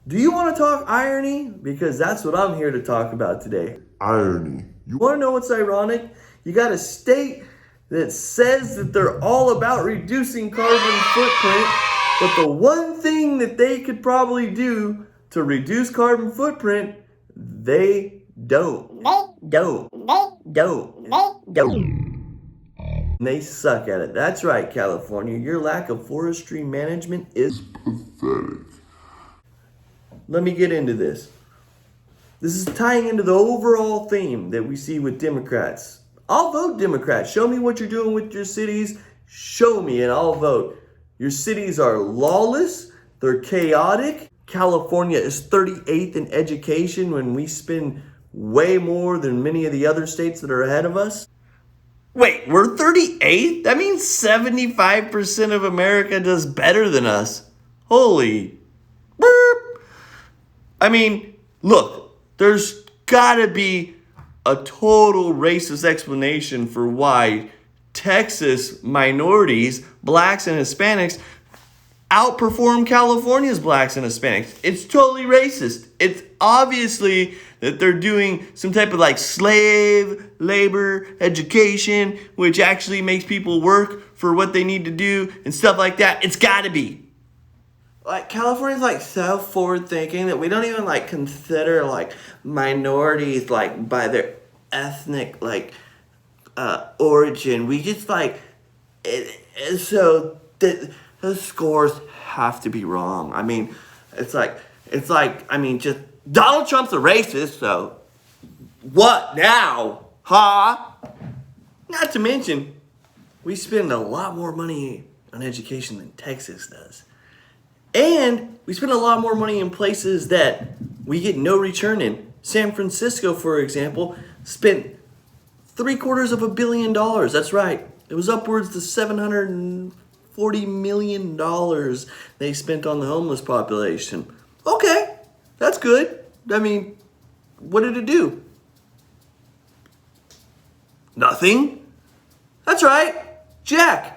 Do you want to talk irony? Because that's what I'm here to talk about today. Irony. You want to know what's ironic? You got a state that says that they're all about reducing carbon footprint, but the one thing that they could probably do to reduce carbon footprint, they don't. And they suck at it. That's right, California. Your lack of forestry management is Pathetic. Let me get into this. This is tying into the overall theme that we see with Democrats. I'll vote Democrat. Show me what you're doing with your cities. Show me and I'll vote. Your cities are lawless. They're chaotic. California is 38th in education when we spend way more than many of the other states that are ahead of us. Wait, we're 38th? That means 75% of America does better than us. Holy burp. I mean, look, there's gotta be a total racist explanation for why Texas minorities, blacks and Hispanics, outperform California's blacks and Hispanics. It's totally racist. It's obviously that they're doing some type of like slave labor education, which actually makes people work for what they need to do and stuff like that. It's gotta be. Like California's like so forward thinking that we don't even like consider like minorities like by their ethnic like origin. We just like so the scores have to be wrong. I mean, it's like I mean just Donald Trump's a racist, so what now? Huh? Not to mention we spend a lot more money on education than Texas does. And we spend a lot more money in places that we get no return in. San Francisco, for example, spent $750 million. That's right. It was upwards to $740 million they spent on the homeless population. Okay, that's good. I mean, what did it do? Nothing. That's right. Jack.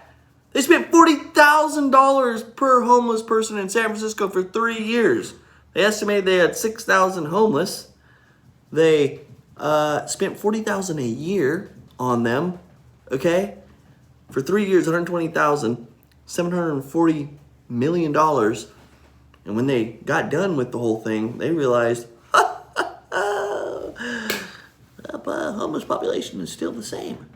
They spent $40,000 per homeless person in San Francisco for 3 years. They estimated they had 6,000 homeless. They spent $40,000 a year on them, okay? For 3 years, $120,000, $740 million. And when they got done with the whole thing, they realized, the homeless population is still the same.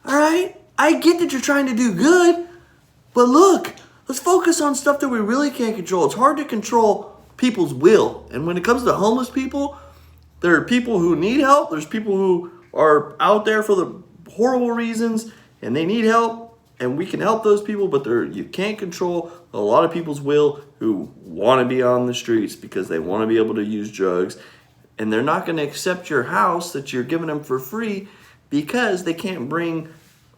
All right? I get that you're trying to do good, but look, let's focus on stuff that we really can't control. It's hard to control people's will. And when it comes to homeless people, there are people who need help. There's people who are out there for the horrible reasons and they need help, and we can help those people, but you can't control a lot of people's will who want to be on the streets because they want to be able to use drugs, and they're not going to accept your house that you're giving them for free because they can't bring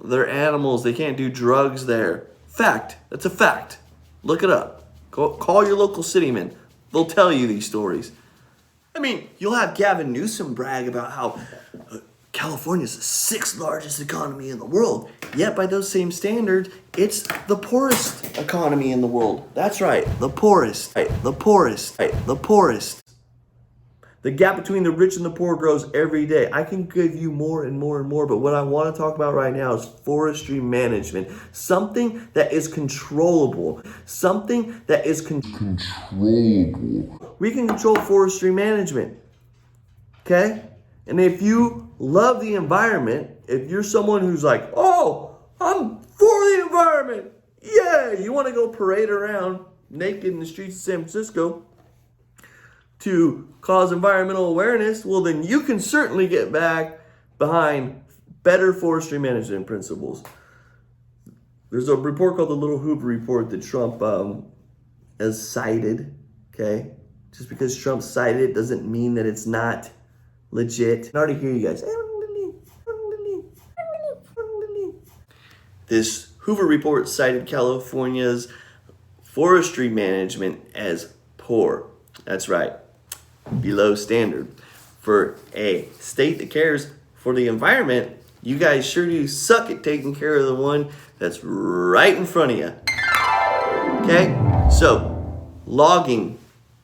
their animals, they can't do drugs there. Fact. That's a fact. Look it up. Call your local cityman. They'll tell you these stories. I mean, you'll have Gavin Newsom brag about how California's the 6th largest economy in the world. Yet by those same standards, it's the poorest economy in the world. That's right. The poorest. Right. The poorest. Right. The poorest. The gap between the rich and the poor grows every day. I can give you more and more and more, but what I want to talk about right now is forestry management. Something that is controllable. Something that is controllable. We can control forestry management. Okay? And if you love the environment, if you're someone who's like, oh, I'm for the environment. Yeah, you want to go parade around naked in the streets of San Francisco to cause environmental awareness, well, then you can certainly get back behind better forestry management principles. There's a report called the Little Hoover Report that Trump has cited, okay? Just because Trump cited it doesn't mean that it's not legit. I can already hear you guys. This Hoover Report cited California's forestry management as poor. That's right. Below standard. For a state that cares for the environment, you guys sure do suck at taking care of the one that's right in front of you. Okay? So, Logging,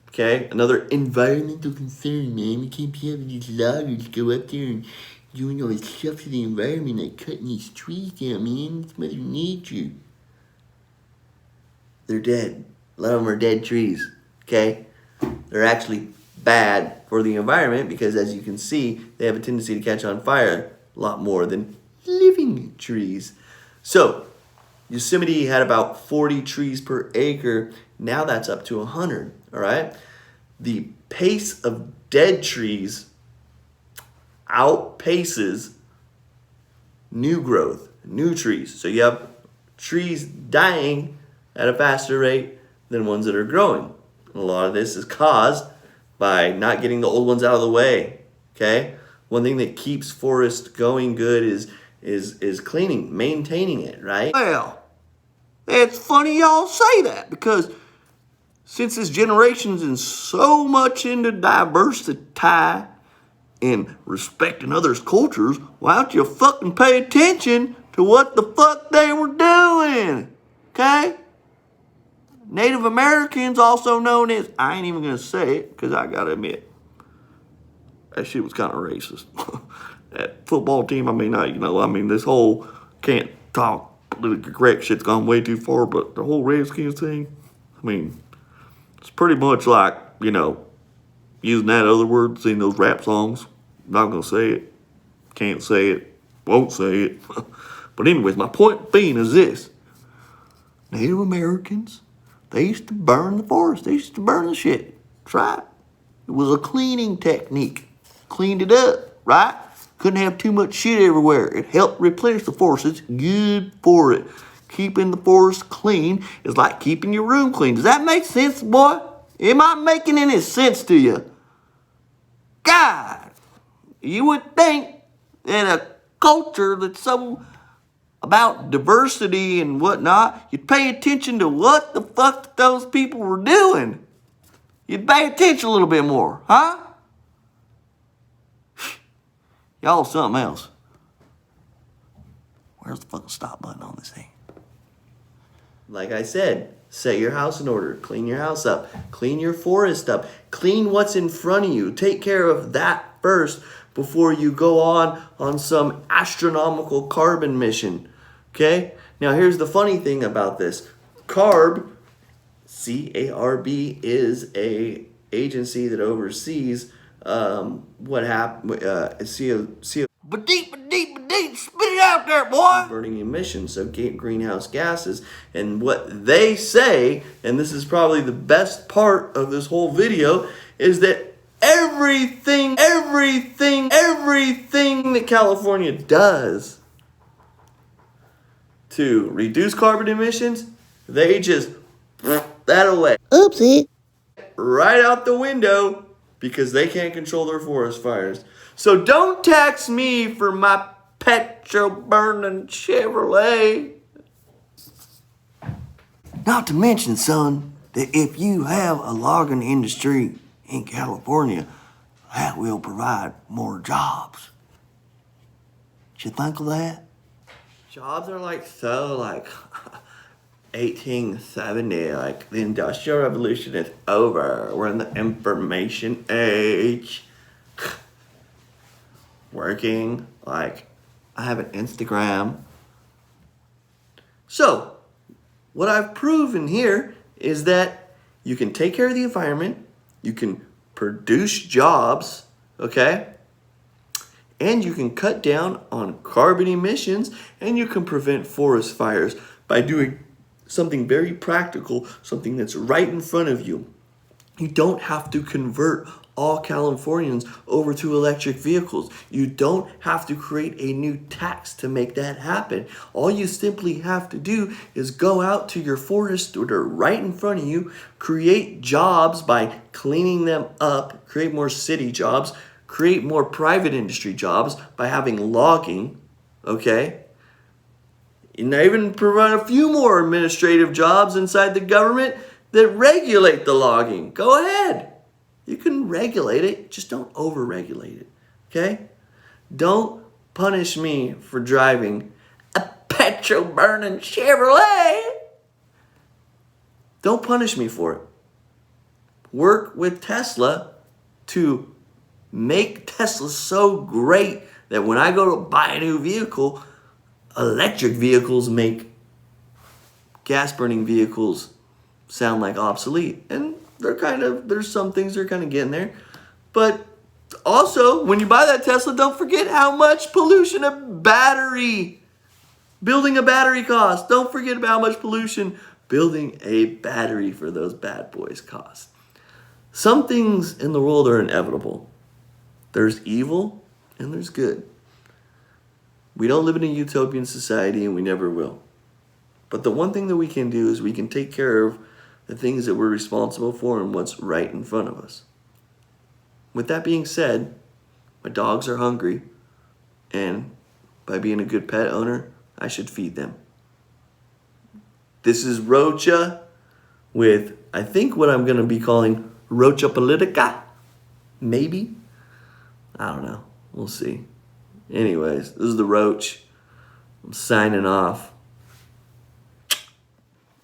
okay? Another environmental concern, man. We can't be having these loggers go up there and doing all this stuff to the environment, like cutting these trees down, man. It's Mother Nature. They're dead. A lot of them are dead trees, okay? They're actually bad for the environment because, as you can see, they have a tendency to catch on fire a lot more than living trees. So, Yosemite had about 40 trees per acre. Now that's up to 100, all right? The pace of dead trees outpaces new growth, new trees. So you have trees dying at a faster rate than ones that are growing. And a lot of this is caused by not getting the old ones out of the way, okay? One thing that keeps forests going good is cleaning, maintaining it, right? Well, it's funny y'all say that because since this generation's in so much into diversity and respecting others' cultures, why don't you fucking pay attention to what the fuck they were doing? Okay? Native Americans, also known as, I ain't even gonna say it because I gotta admit, that shit was kind of racist. That football team, this whole can't talk politically correct shit's gone way too far, but the whole Redskins thing, it's pretty much like, using that other word, seeing those rap songs. Not gonna say it, can't say it, won't say it. But anyways, my point being is this. Native Americans, they used to burn the forest. They used to burn the shit. That's right. It was a cleaning technique. Cleaned it up, right? Couldn't have too much shit everywhere. It helped replenish the forest. It's good for it. Keeping the forest clean is like keeping your room clean. Does that make sense, boy? Am I making any sense to you? God, you would think in a culture that's so about diversity and whatnot, you'd pay attention to what the fuck those people were doing. You'd pay attention a little bit more, huh? Y'all something else. Where's the fucking stop button on this thing? Like I said, set your house in order. Clean your house up. Clean your forest up. Clean what's in front of you. Take care of that first before you go on some astronomical carbon mission. Okay? Now here's the funny thing about this. CARB, C-A-R-B, is a agency that oversees what happened, CO, but deep, spit it out there, boy! Burning emissions of greenhouse gases. And what they say, and this is probably the best part of this whole video, is that everything that California does to reduce carbon emissions, they just that away. Oopsie. Right out the window because they can't control their forest fires. So don't tax me for my petrol burning Chevrolet. Not to mention, son, that if you have a logging industry in California, that will provide more jobs. Did you think of that? Jobs are like 1870, like the Industrial Revolution is over. We're in the information age. Working, like, I have an Instagram. So, what I've proven here is that you can take care of the environment, you can produce jobs, okay? And you can cut down on carbon emissions, and you can prevent forest fires by doing something very practical, something that's right in front of you. You don't have to convert all Californians over to electric vehicles. You don't have to create a new tax to make that happen. All you simply have to do is go out to your forests that are right in front of you, create jobs by cleaning them up, create more city jobs, create more private industry jobs by having logging, okay? And even provide a few more administrative jobs inside the government that regulate the logging. Go ahead. You can regulate it, just don't over-regulate it, okay? Don't punish me for driving a petrol-burning Chevrolet. Don't punish me for it. work with Tesla to make Tesla so great that when I go to buy a new vehicle, electric vehicles make gas-burning vehicles sound like obsolete. And there's some things they're kind of getting there. But also, when you buy that Tesla, don't forget how much pollution building a battery costs. Don't forget about how much pollution building a battery for those bad boys costs. Some things in the world are inevitable. There's evil and there's good. We don't live in a utopian society and we never will. But the one thing that we can do is we can take care of the things that we're responsible for and what's right in front of us. With that being said, my dogs are hungry, and by being a good pet owner, I should feed them. This is Rocha with, I think, what I'm going to be calling Rocha Politica. Maybe. I don't know. We'll see. Anyways, this is the Roach. I'm signing off.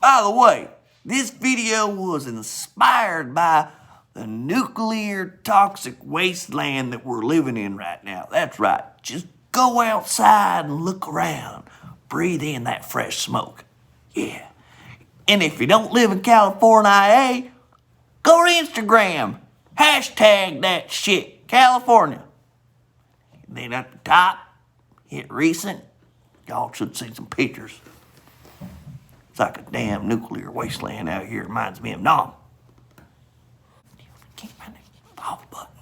By the way, this video was inspired by the nuclear toxic wasteland that we're living in right now. That's right. Just go outside and look around. Breathe in that fresh smoke. Yeah. And if you don't live in California, go to Instagram. Hashtag that shit. California. Then at the top, hit recent. Y'all should see some pictures. It's like a damn nuclear wasteland out here. Reminds me of Nam. Can't find the off button.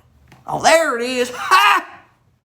Oh, there it is. Ha!